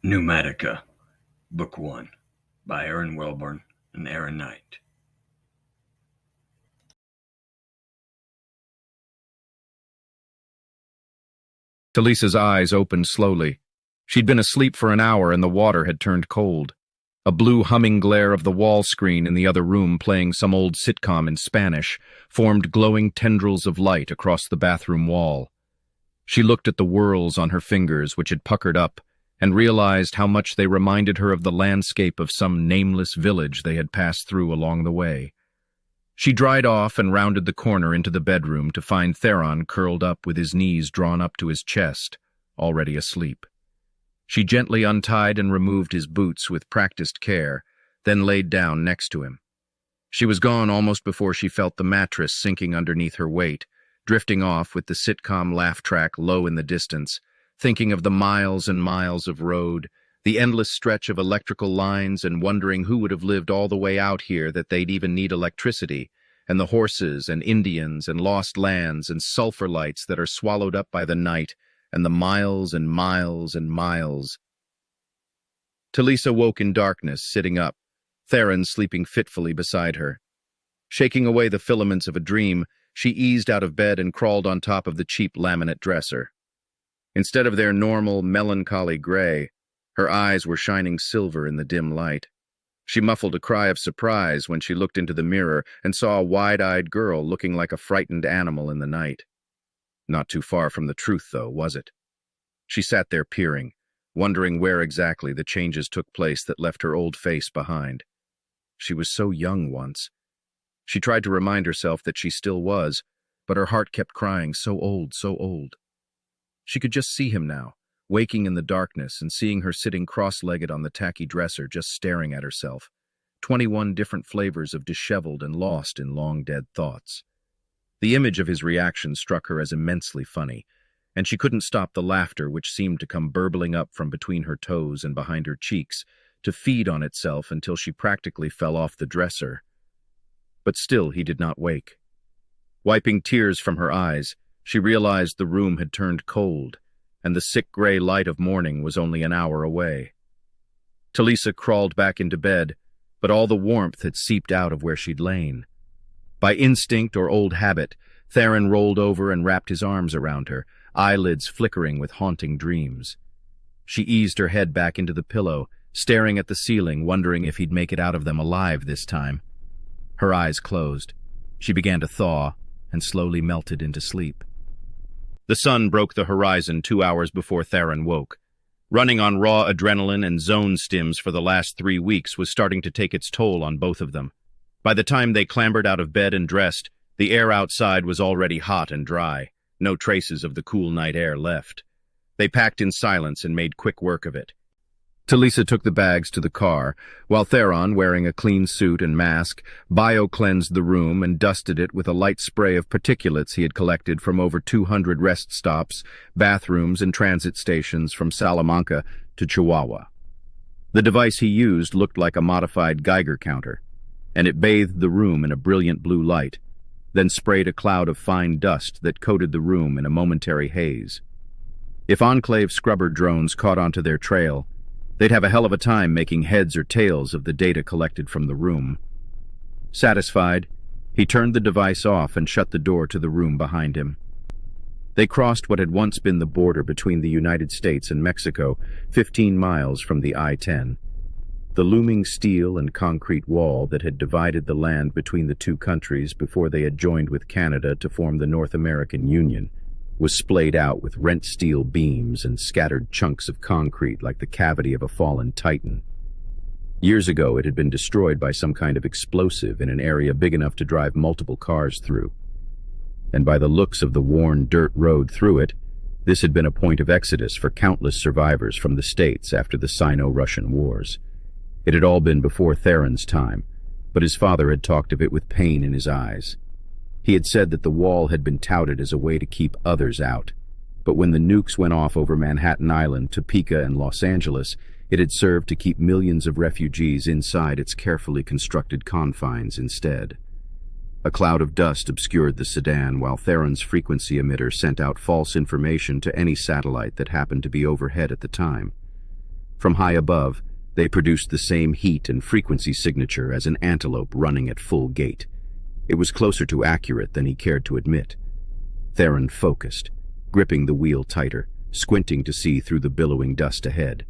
Pneumatica, Book 1, by Aaron Welborn and Aaron Knight. Telisa's eyes opened slowly. She'd been asleep for an hour and the water had turned cold. A blue humming glare of the wall screen in the other room playing some old sitcom in Spanish formed glowing tendrils of light across the bathroom wall. She looked at the whorls on her fingers, which had puckered up, and realized how much they reminded her of the landscape of some nameless village they had passed through along the way. She dried off and rounded the corner into the bedroom to find Theron curled up with his knees drawn up to his chest, already asleep. She gently untied and removed his boots with practiced care, then laid down next to him. She was gone almost before she felt the mattress sinking underneath her weight, drifting off with the sitcom laugh track low in the distance, thinking of the miles and miles of road, the endless stretch of electrical lines, and wondering who would have lived all the way out here that they'd even need electricity, and the horses and Indians and lost lands and sulfur lights that are swallowed up by the night, and the miles and miles and miles. Telisa woke in darkness, sitting up, Theron sleeping fitfully beside her. Shaking away the filaments of a dream, she eased out of bed and crawled on top of the cheap laminate dresser. Instead of their normal, melancholy gray, her eyes were shining silver in the dim light. She muffled a cry of surprise when she looked into the mirror and saw a wide-eyed girl looking like a frightened animal in the night. Not too far from the truth, though, was it? She sat there peering, wondering where exactly the changes took place that left her old face behind. She was so young once. She tried to remind herself that she still was, but her heart kept crying, so old, so old. She could just see him now, waking in the darkness and seeing her sitting cross-legged on the tacky dresser just staring at herself, 21 different flavors of disheveled and lost in long-dead thoughts. The image of his reaction struck her as immensely funny, and she couldn't stop the laughter which seemed to come burbling up from between her toes and behind her cheeks, to feed on itself until she practically fell off the dresser. But still he did not wake. Wiping tears from her eyes, she realized the room had turned cold, and the sick gray light of morning was only an hour away. Telisa crawled back into bed, but all the warmth had seeped out of where she'd lain. By instinct or old habit, Theron rolled over and wrapped his arms around her, eyelids flickering with haunting dreams. She eased her head back into the pillow, staring at the ceiling, wondering if he'd make it out of them alive this time. Her eyes closed. She began to thaw and slowly melted into sleep. The sun broke the horizon 2 hours before Theron woke. Running on raw adrenaline and zone stims for the last 3 weeks was starting to take its toll on both of them. By the time they clambered out of bed and dressed, the air outside was already hot and dry, no traces of the cool night air left. They packed in silence and made quick work of it. Telisa took the bags to the car, while Theron, wearing a clean suit and mask, bio-cleansed the room and dusted it with a light spray of particulates he had collected from over 200 rest stops, bathrooms, and transit stations from Salamanca to Chihuahua. The device he used looked like a modified Geiger counter, and it bathed the room in a brilliant blue light, then sprayed a cloud of fine dust that coated the room in a momentary haze. If Enclave scrubber drones caught onto their trail, they'd have a hell of a time making heads or tails of the data collected from the room. Satisfied, he turned the device off and shut the door to the room behind him. They crossed what had once been the border between the United States and Mexico, 15 miles from the I-10. The looming steel and concrete wall that had divided the land between the two countries before they had joined with Canada to form the North American Union was splayed out with rent steel beams and scattered chunks of concrete like the cavity of a fallen titan. Years ago, it had been destroyed by some kind of explosive in an area big enough to drive multiple cars through. And by the looks of the worn dirt road through it, this had been a point of exodus for countless survivors from the States after the Sino-Russian Wars. It had all been before Theron's time, but his father had talked of it with pain in his eyes. He had said that the wall had been touted as a way to keep others out, but when the nukes went off over Manhattan Island, Topeka, and Los Angeles, it had served to keep millions of refugees inside its carefully constructed confines instead. A cloud of dust obscured the sedan while Theron's frequency emitter sent out false information to any satellite that happened to be overhead at the time. From high above, they produced the same heat and frequency signature as an antelope running at full gait. It was closer to accurate than he cared to admit. Theron focused, gripping the wheel tighter, squinting to see through the billowing dust ahead.